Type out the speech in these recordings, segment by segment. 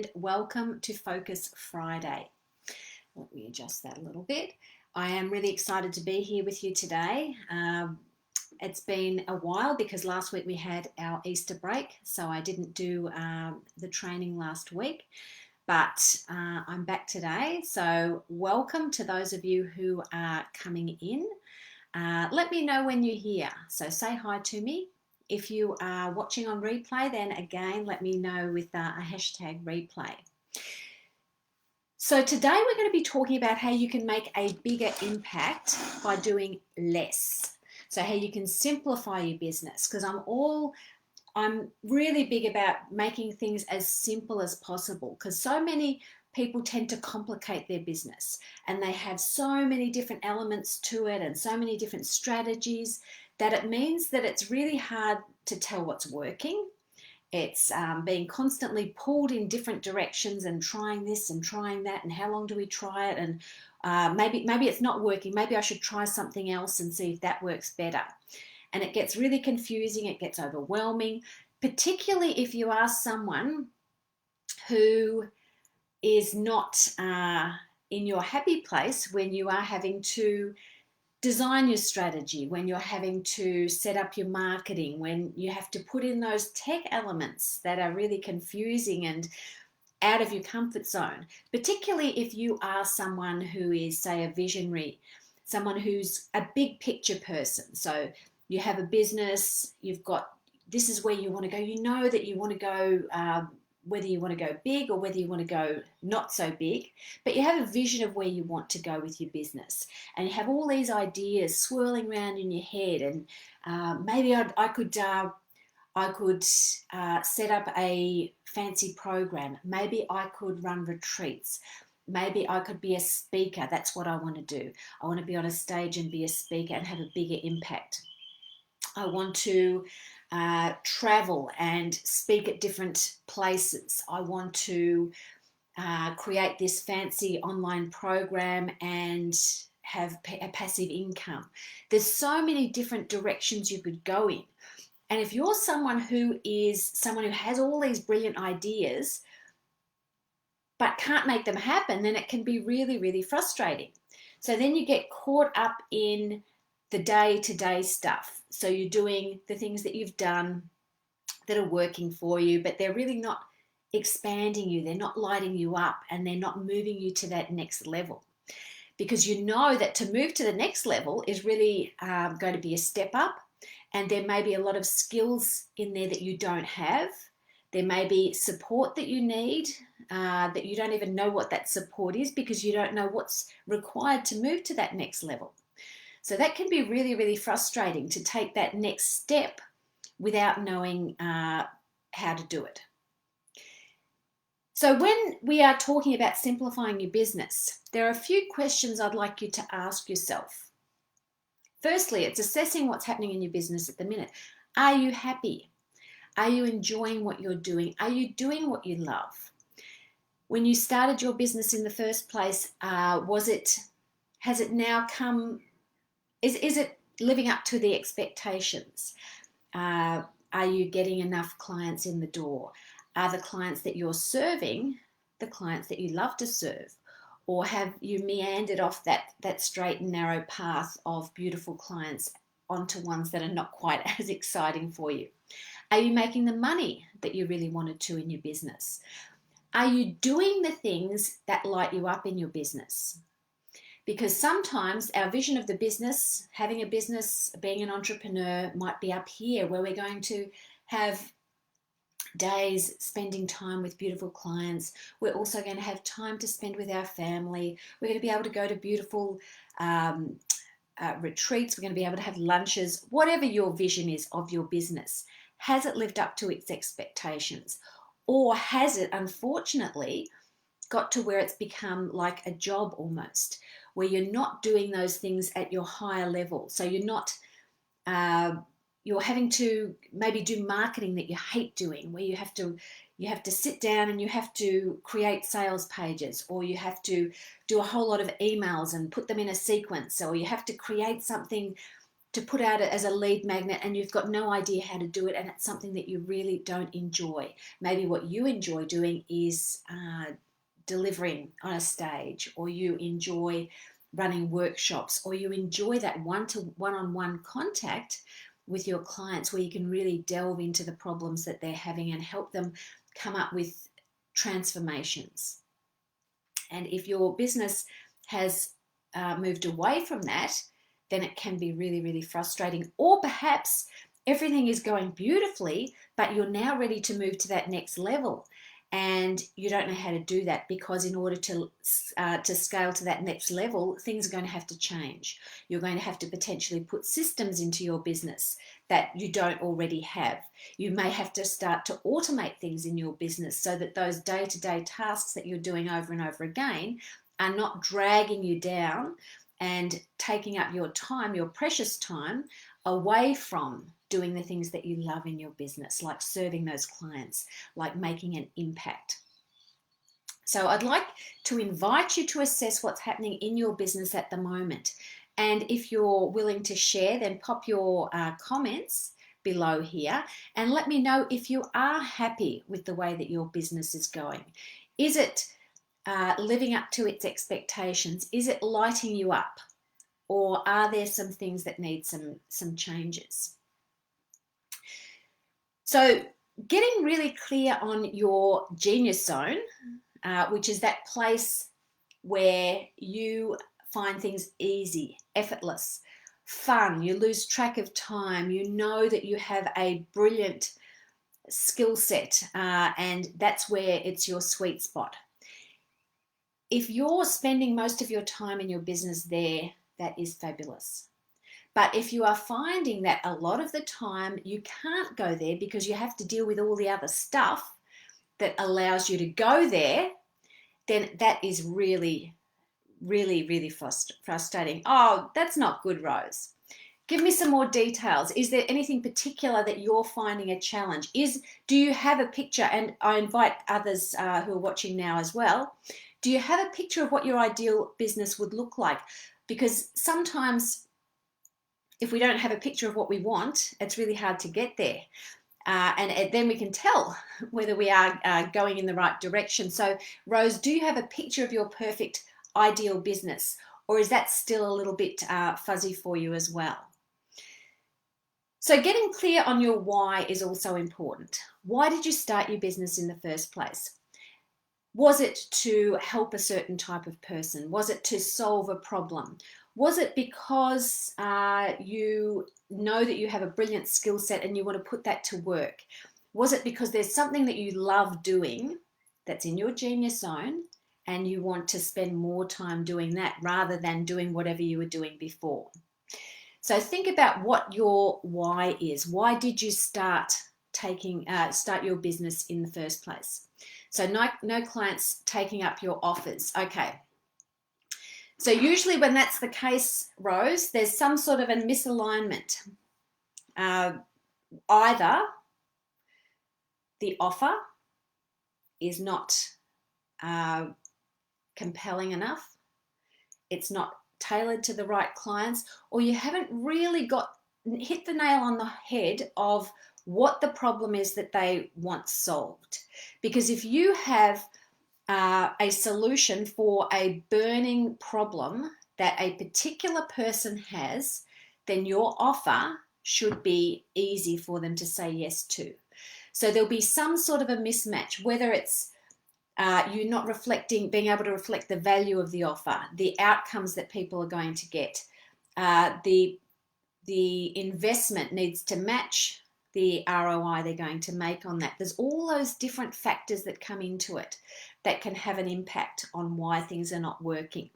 and welcome to Focus Friday. Let me adjust that a little bit. I am really excited to be here with you today. It's been a while because last week we had our Easter break, so I didn't do the training last week, but I'm back today. So welcome to those of you who are coming in. Let me know when you're here. So say hi to me. If you are watching on replay, then again, let me know with a hashtag replay. So today we're going to be talking about how you can make a bigger impact by doing less. So how you can simplify your business, because I'm really big about making things as simple as possible, because so many people tend to complicate their business and they have so many different elements to it and so many different strategies that it means that it's really hard to tell what's working. It's being constantly pulled in different directions and trying this and trying that, and how long do we try it, and maybe it's not working, maybe I should try something else and see if that works better. And it gets really confusing, it gets overwhelming, particularly if you are someone who is not in your happy place when you are having to design your strategy, when you're having to set up your marketing, when you have to put in those tech elements that are really confusing and out of your comfort zone, particularly if you are someone who is, say, a visionary, someone who's a big picture person. So you have a business, you've got, this is where you want to go, you know that you want to go, whether you want to go big or whether you want to go not so big, but you have a vision of where you want to go with your business, and you have all these ideas swirling around in your head, and maybe I could set up a fancy program, maybe I could run retreats, maybe I could be a speaker. That's what I want to do. I want to be on a stage and be a speaker and have a bigger impact. I want to travel and speak at different places. I want to create this fancy online program and have a passive income. There's so many different directions you could go in. And if you're someone who has all these brilliant ideas but can't make them happen, then it can be really, really frustrating. So then you get caught up in the day-to-day stuff. So you're doing the things that you've done that are working for you, but they're really not expanding you, they're not lighting you up, and they're not moving you to that next level. Because you know that to move to the next level is really going to be a step up, and there may be a lot of skills in there that you don't have. There may be support that you need, that you don't even know what that support is because you don't know what's required to move to that next level. So that can be really, really frustrating to take that next step without knowing how to do it. So when we are talking about simplifying your business, there are a few questions I'd like you to ask yourself. Firstly, it's assessing what's happening in your business at the minute. Are you happy? Are you enjoying what you're doing? Are you doing what you love? When you started your business in the first place, has it now come, is it living up to the expectations? Are you getting enough clients in the door? Are the clients that you're serving the clients that you love to serve? Or have you meandered off that straight and narrow path of beautiful clients onto ones that are not quite as exciting for you? Are you making the money that you really wanted to in your business? Are you doing the things that light you up in your business? Because sometimes our vision of the business, having a business, being an entrepreneur, might be up here where we're going to have days spending time with beautiful clients. We're also going to have time to spend with our family. We're going to be able to go to beautiful retreats. We're going to be able to have lunches. Whatever your vision is of your business, has it lived up to its expectations? Or has it, unfortunately, got to where it's become like a job almost, where you're not doing those things at your higher level? So you're having to maybe do marketing that you hate doing, where you have to sit down and you have to create sales pages, or you have to do a whole lot of emails and put them in a sequence, or you have to create something to put out as a lead magnet and you've got no idea how to do it and it's something that you really don't enjoy. Maybe what you enjoy doing is delivering on a stage, or you enjoy running workshops, or you enjoy that one-on-one contact with your clients where you can really delve into the problems that they're having and help them come up with transformations. And if your business has moved away from that, then it can be really, really frustrating. Or perhaps everything is going beautifully, but you're now ready to move to that next level. And you don't know how to do that because in order to scale to that next level, things are going to have to change. You're going to have to potentially put systems into your business that you don't already have. You may have to start to automate things in your business so that those day-to-day tasks that you're doing over and over again are not dragging you down and taking up your time, your precious time, away from doing the things that you love in your business, like serving those clients, like making an impact. So I'd like to invite you to assess what's happening in your business at the moment. And if you're willing to share, then pop your comments below here and let me know if you are happy with the way that your business is going. Is it living up to its expectations? Is it lighting you up? Or are there some things that need some changes? So getting really clear on your genius zone, which is that place where you find things easy, effortless, fun, you lose track of time, you know that you have a brilliant skill set, and that's where it's your sweet spot. If you're spending most of your time in your business there, that is fabulous. But if you are finding that a lot of the time you can't go there because you have to deal with all the other stuff that allows you to go there, then that is really, really, really frustrating. Oh, that's not good, Rose. Give me some more details. Is there anything particular that you're finding a challenge? Do you have a picture? And I invite others who are watching now as well. Do you have a picture of what your ideal business would look like? Because sometimes if we don't have a picture of what we want, it's really hard to get there. And then we can tell whether we are going in the right direction. So, Rose, do you have a picture of your perfect ideal business, or is that still a little bit fuzzy for you as well? So getting clear on your why is also important. Why did you start your business in the first place? Was it to help a certain type of person? Was it to solve a problem? Was it because you know that you have a brilliant skill set and you want to put that to work? Was it because there's something that you love doing that's in your genius zone and you want to spend more time doing that rather than doing whatever you were doing before? So think about what your why is. Why did you start your business in the first place? So no clients taking up your offers. Okay. So usually when that's the case, Rose, there's some sort of a misalignment. Either the offer is not compelling enough, it's not tailored to the right clients, or you haven't really hit the nail on the head of what the problem is that they want solved. Because if you have a solution for a burning problem that a particular person has, then your offer should be easy for them to say yes to. So there'll be some sort of a mismatch, whether it's you not being able to reflect the value of the offer, the outcomes that people are going to get, the investment needs to match the ROI they're going to make on that. There's all those different factors that come into it that can have an impact on why things are not working.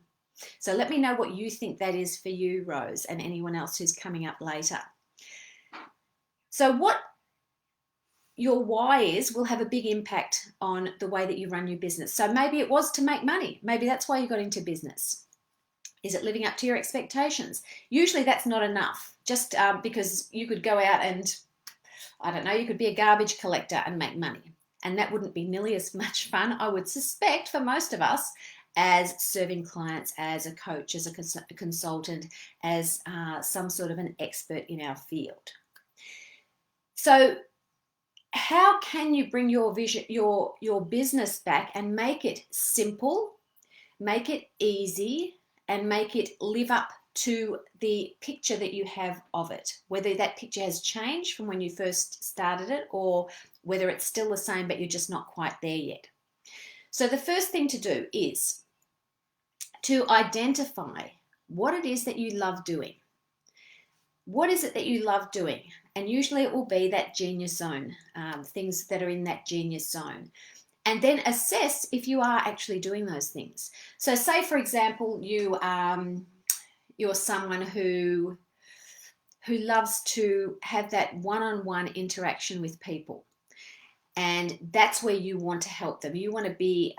So let me know what you think that is for you, Rose, and anyone else who's coming up later. So what your why is will have a big impact on the way that you run your business. So maybe it was to make money. Maybe that's why you got into business. Is it living up to your expectations? Usually that's not enough, just because you could go out and, I don't know, you could be a garbage collector and make money. And that wouldn't be nearly as much fun, I would suspect, for most of us, as serving clients, as a coach, as a consultant, as some sort of an expert in our field. So how can you bring your vision, your business back and make it simple, make it easy, and make it live up to the picture that you have of it, whether that picture has changed from when you first started it or whether it's still the same but you're just not quite there yet. So the first thing to do is to identify what it is that you love doing. What is it that you love doing? And usually it will be that genius zone, things that are in that genius zone. And then assess if you are actually doing those things. So say, for example, you're someone who loves to have that one-on-one interaction with people. And that's where you want to help them. You want to be,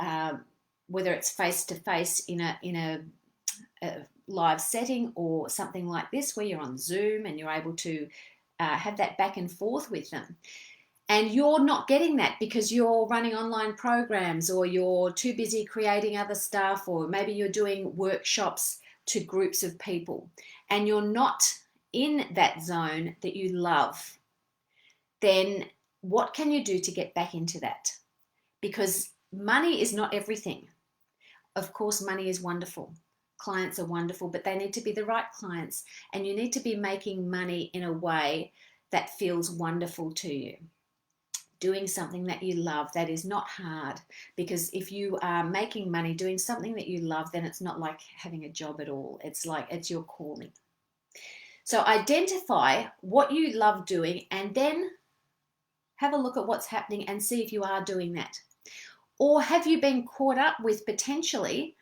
whether it's face-to-face in a live setting or something like this where you're on Zoom and you're able to have that back and forth with them. And you're not getting that because you're running online programs or you're too busy creating other stuff, or maybe you're doing workshops to groups of people and you're not in that zone that you love. Then what can you do to get back into that? Because money is not everything. Of course, money is wonderful. Clients are wonderful, but they need to be the right clients, and you need to be making money in a way that feels wonderful to you. Doing something that you love, that is not hard, because if you are making money doing something that you love, then it's not like having a job at all. It's like it's your calling. So identify what you love doing and then have a look at what's happening and see if you are doing that. Or have you been caught up with potentially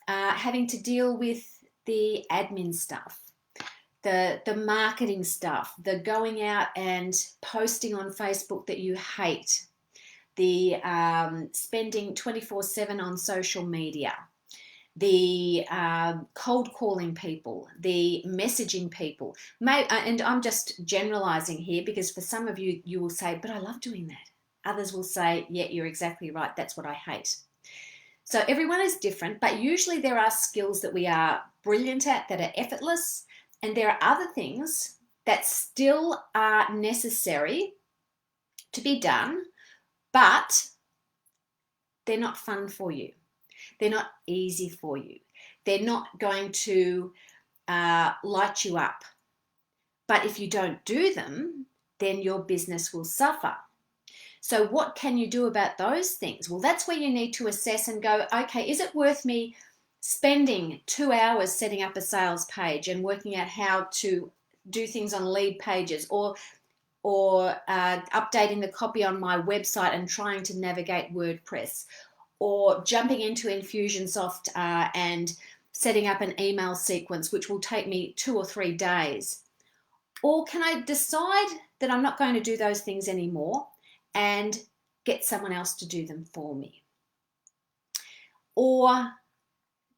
having to deal with the admin stuff, the marketing stuff, the going out and posting on Facebook that you hate, the spending 24/7 on social media, the cold calling people, the messaging people. And I'm just generalizing here because for some of you, you will say, but I love doing that. Others will say, yeah, you're exactly right. That's what I hate. So everyone is different, but usually there are skills that we are brilliant at that are effortless, and there are other things that still are necessary to be done, but they're not fun for you. They're not easy for you. They're not going to light you up. But if you don't do them, then your business will suffer. So what can you do about those things? Well, that's where you need to assess and go, okay, is it worth me spending 2 hours setting up a sales page and working out how to do things on lead pages, or updating the copy on my website and trying to navigate WordPress, or jumping into Infusionsoft and setting up an email sequence, which will take me 2 or 3 days? Or can I decide that I'm not going to do those things anymore and get someone else to do them for me? Or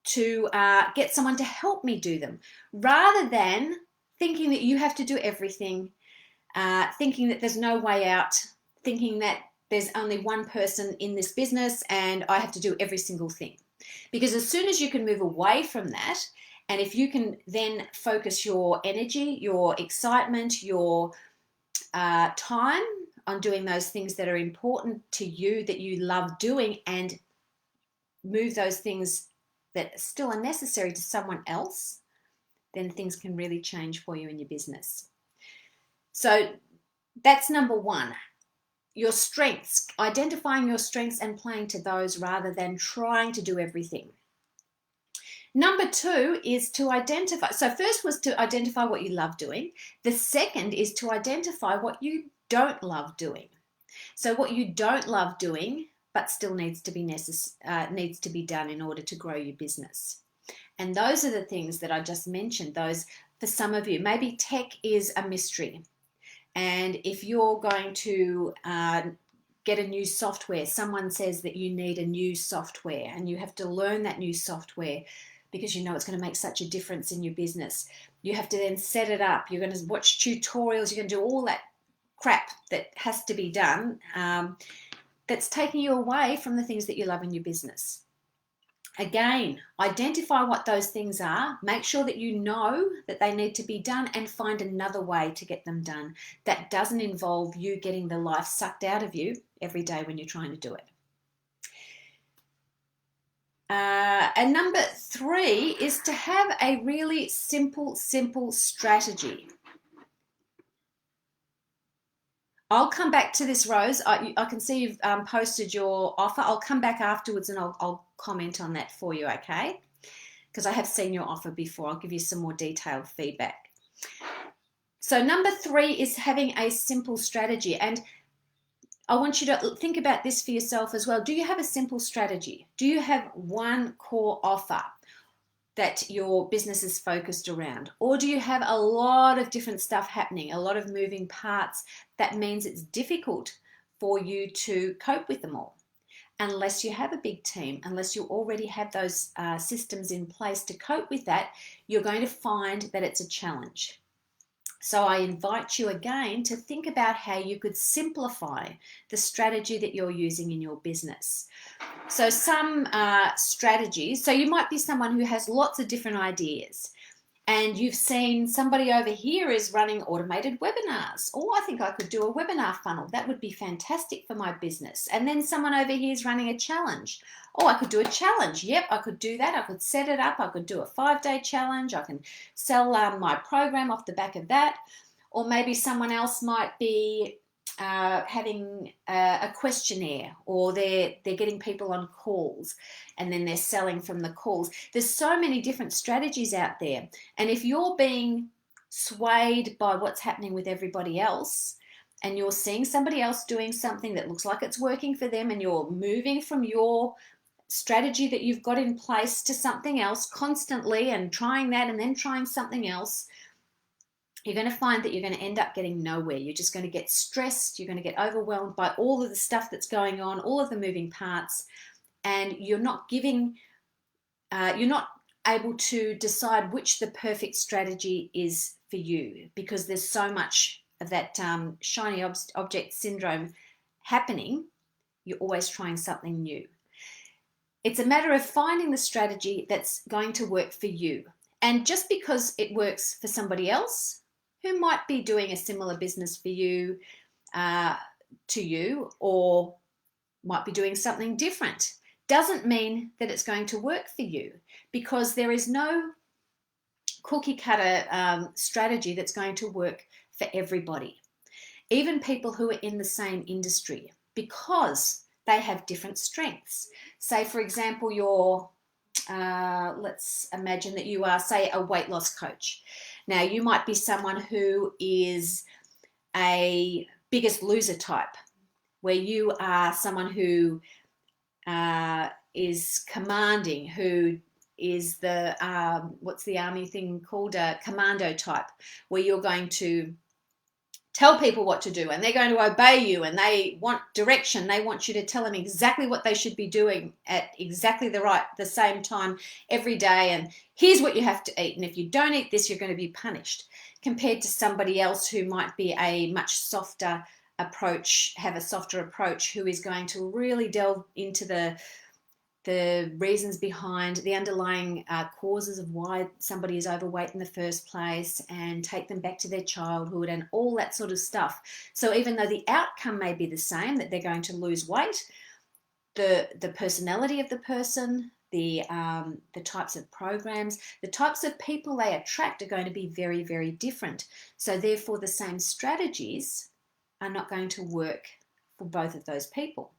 to get someone to help me do them, rather than thinking that you have to do everything, thinking that there's no way out, thinking that there's only one person in this business and I have to do every single thing. Because as soon as you can move away from that, and if you can then focus your energy, your excitement, your time on doing those things that are important to you, that you love doing, and move those things that still are necessary to someone else, then things can really change for you in your business. So that's number one. Your strengths, identifying your strengths and playing to those rather than trying to do everything. Number two is to identify. So first was to identify what you love doing. The second is to identify what you don't love doing. So what you don't love doing, but still needs to be done in order to grow your business. And those are the things that I just mentioned. Those, for some of you, maybe tech is a mystery. And if you're going to get a new software, someone says that you need a new software and you have to learn that new software because you know it's going to make such a difference in your business. You have to then set it up. You're going to watch tutorials. You're going to do all that crap that has to be done, that's taking you away from the things that you love in your business. Again, identify what those things are, make sure that you know that they need to be done, and find another way to get them done that doesn't involve you getting the life sucked out of you every day when you're trying to do it. And number 3 is to have a really simple strategy. I'll come back to this, Rose. I can see you've posted your offer. I'll come back afterwards and I'll comment on that for you, okay? Because I have seen your offer before. I'll give you some more detailed feedback. So number 3 is having a simple strategy. And I want you to think about this for yourself as well. Do you have a simple strategy? Do you have one core offer that your business is focused around? Or do you have a lot of different stuff happening, a lot of moving parts that means it's difficult for you to cope with them all? Unless you have a big team, unless you already have those systems in place to cope with that, you're going to find that it's a challenge. So I invite you again to think about how you could simplify the strategy that you're using in your business. So some strategies, so you might be someone who has lots of different ideas, and you've seen somebody over here is running automated webinars. Oh, I think I could do a webinar funnel. That would be fantastic for my business. And then someone over here is running a challenge. Oh, I could do a challenge. Yep, I could do that. I could set it up. I could do a 5-day challenge. I can sell my program off the back of that. Or maybe someone else might be having a questionnaire, or they're getting people on calls and then they're selling from the calls. There's so many different strategies out there, and if you're being swayed by what's happening with everybody else and you're seeing somebody else doing something that looks like it's working for them, and you're moving from your strategy that you've got in place to something else constantly and trying that and then trying something else, you're going to find that you're going to end up getting nowhere. You're just going to get stressed. You're going to get overwhelmed by all of the stuff that's going on, all of the moving parts, and you're not able to decide which the perfect strategy is for you, because there's so much of that shiny object syndrome happening. You're always trying something new. It's a matter of finding the strategy that's going to work for you. And just because it works for somebody else who might be doing a similar business for you, to you, or might be doing something different, doesn't mean that it's going to work for you, because there is no cookie cutter strategy that's going to work for everybody, even people who are in the same industry, because they have different strengths. Say, for example, let's imagine that you are, say, a weight loss coach. Now, you might be someone who is a Biggest Loser type, where you are someone who is commanding, who is the, what's the army thing called, a commando type, where you're going to tell people what to do and they're going to obey you, and they want direction. They want you to tell them exactly what they should be doing at exactly the same time every day, and here's what you have to eat, and if you don't eat this, you're going to be punished, compared to somebody else who might be a much softer approach, have a softer approach, who is going to really delve into the reasons behind the underlying causes of why somebody is overweight in the first place, and take them back to their childhood and all that sort of stuff. So even though the outcome may be the same, that they're going to lose weight, the personality of the person, the types of programs, the types of people they attract are going to be very, very different. So therefore, the same strategies are not going to work for both of those people.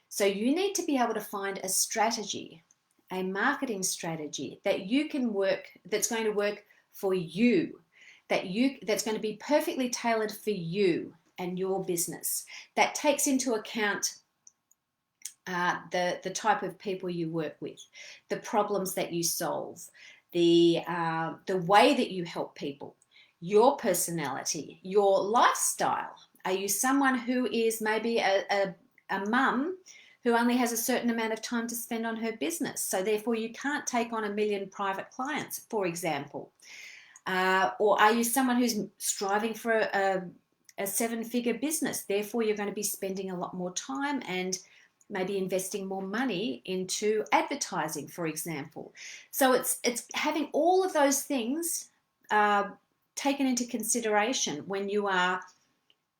So you need to be able to find a strategy, a marketing strategy that you can work, that's going to work for you, that's going to be perfectly tailored for you and your business, that takes into account the type of people you work with, the problems that you solve, the way that you help people, your personality, your lifestyle. Are you someone who is maybe a mum who only has a certain amount of time to spend on her business, so therefore you can't take on 1 million private clients, for example? Or are you someone who's striving for a 7-figure business, therefore you're going to be spending a lot more time and maybe investing more money into advertising, for example. So it's having all of those things taken into consideration when you are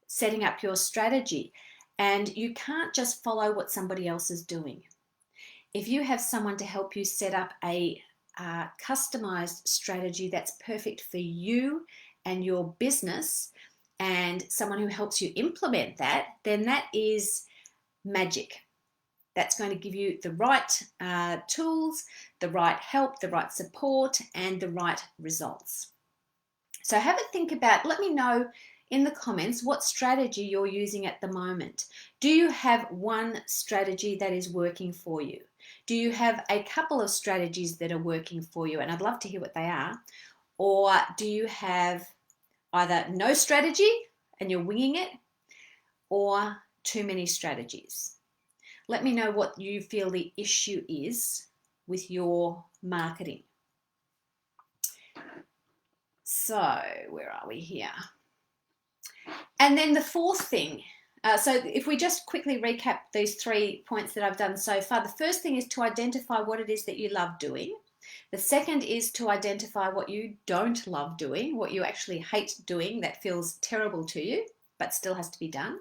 setting up your strategy. And you can't just follow what somebody else is doing. If you have someone to help you set up a customized strategy that's perfect for you and your business, and someone who helps you implement that, then that is magic. That's going to give you the right tools, the right help, the right support, and the right results. So have a think about, let me know in the comments what strategy you're using at the moment. Do you have one strategy that is working for you? Do you have a couple of strategies that are working for you? And I'd love to hear what they are. Or do you have either no strategy and you're winging it, or too many strategies? Let me know what you feel the issue is with your marketing. So where are we here? And then the fourth thing, so if we just quickly recap these 3 points that I've done so far, the first thing is to identify what it is that you love doing. The second is to identify what you don't love doing, what you actually hate doing that feels terrible to you, but still has to be done.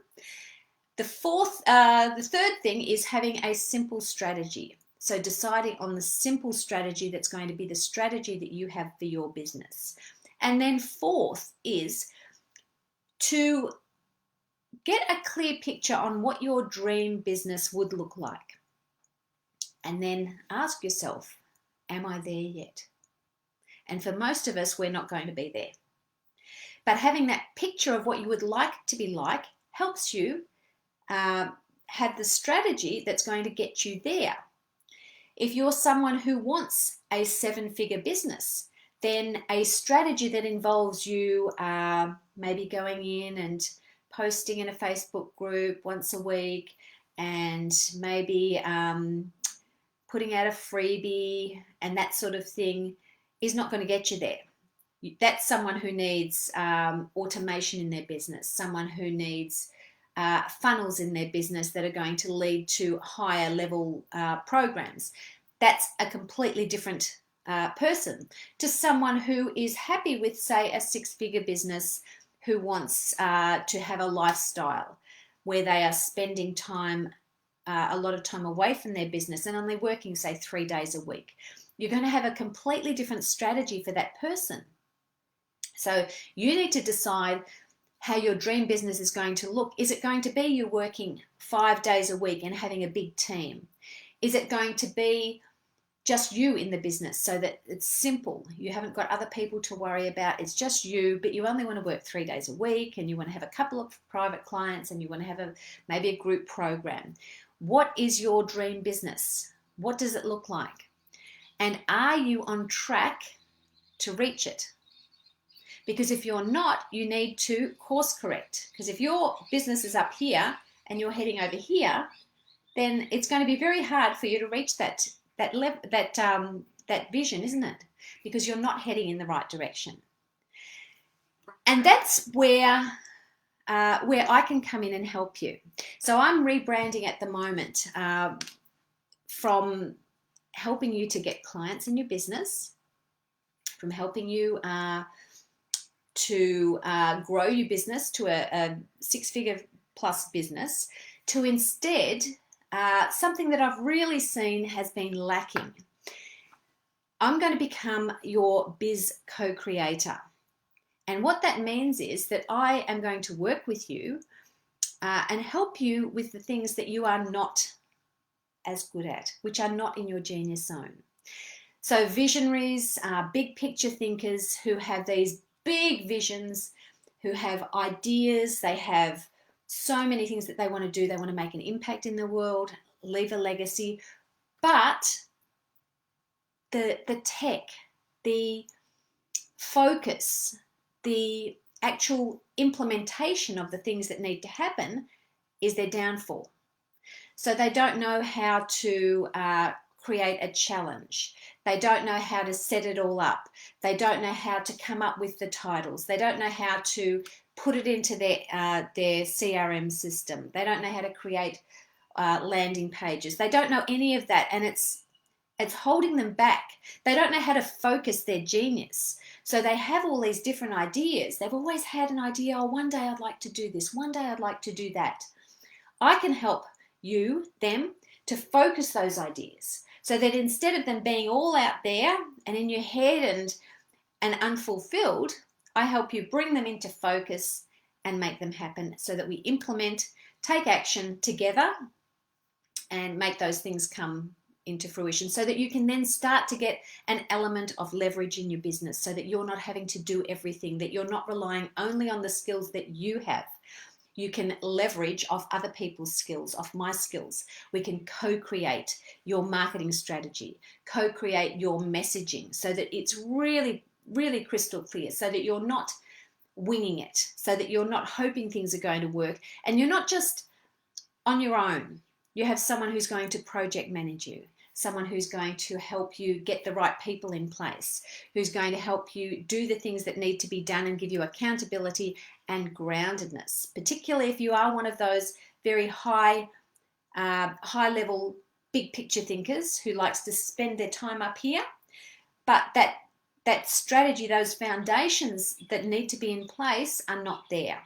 The third thing is having a simple strategy. So deciding on the simple strategy that's going to be the strategy that you have for your business. And then fourth is to get a clear picture on what your dream business would look like. And then ask yourself, am I there yet? And for most of us, we're not going to be there. But having that picture of what you would like to be like helps you have the strategy that's going to get you there. If you're someone who wants a 7-figure business, then a strategy that involves you maybe going in and posting in a Facebook group once a week, and maybe putting out a freebie and that sort of thing is not going to get you there. That's someone who needs automation in their business, someone who needs funnels in their business that are going to lead to higher level programs. That's a completely different person to someone who is happy with, say, a 6-figure business, who wants to have a lifestyle where they are spending time, a lot of time away from their business and only working, say, 3 days a week. You're going to have a completely different strategy for that person. So you need to decide how your dream business is going to look. Is it going to be you working 5 days a week and having a big team? Is it going to be just you in the business so that it's simple? You haven't got other people to worry about. It's just you, but you only want to work 3 days a week, and you want to have a couple of private clients, and you want to have maybe a group program. What is your dream business? What does it look like? And are you on track to reach it? Because if you're not, you need to course correct. Because if your business is up here and you're heading over here, then it's going to be very hard for you to reach that vision, isn't it? Because you're not heading in the right direction. And that's where I can come in and help you. So I'm rebranding at the moment from helping you to get clients in your business, from helping you to grow your business to a 6-figure plus business, to instead something that I've really seen has been lacking. I'm going to become your biz co-creator. And what that means is that I am going to work with you and help you with the things that you are not as good at, which are not in your genius zone. So visionaries, big picture thinkers who have these big visions, who have ideas, they have so many things that they want to do. They want to make an impact in the world, leave a legacy, but the tech, the focus, the actual implementation of the things that need to happen is their downfall. So they don't know how to create a challenge. They don't know how to set it all up. They don't know how to come up with the titles. They don't know how to put it into their CRM system. They don't know how to create landing pages. They don't know any of that, and it's holding them back. They don't know how to focus their genius. So they have all these different ideas. They've always had an idea, oh, one day I'd like to do this, one day I'd like to do that. I can help them, to focus those ideas so that instead of them being all out there and in your head and unfulfilled, I help you bring them into focus and make them happen so that we implement, take action together and make those things come into fruition so that you can then start to get an element of leverage in your business so that you're not having to do everything, that you're not relying only on the skills that you have. You can leverage off other people's skills, off my skills. We can co-create your marketing strategy, co-create your messaging so that it's really, really crystal clear, so that you're not winging it, so that you're not hoping things are going to work and you're not just on your own. You have someone who's going to project manage you, someone who's going to help you get the right people in place, who's going to help you do the things that need to be done and give you accountability and groundedness, particularly if you are one of those very high level, big picture thinkers who likes to spend their time up here, but that strategy, those foundations that need to be in place are not there.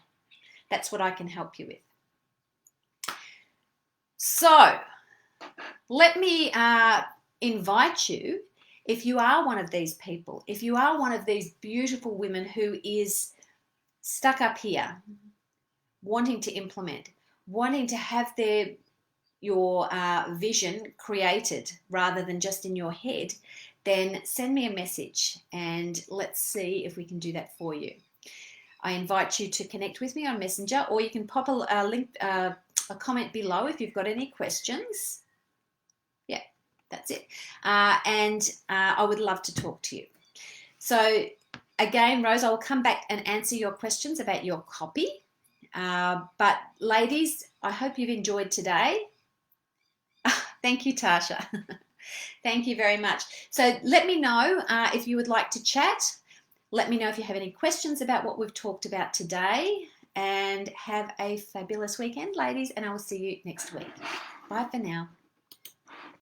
That's what I can help you with. So let me invite you, if you are one of these people, if you are one of these beautiful women who is stuck up here, wanting to implement, wanting to have your vision created rather than just in your head, then send me a message and let's see if we can do that for you. I invite you to connect with me on Messenger, or you can pop a link, a comment below if you've got any questions. Yeah, that's it. And I would love to talk to you. So again, Rose, I will come back and answer your questions about your copy. But ladies, I hope you've enjoyed today. Thank you, Tasha. Thank you very much. So let me know if you would like to chat. Let me know if you have any questions about what we've talked about today, and have a fabulous weekend, ladies, and I will see you next week. Bye for now.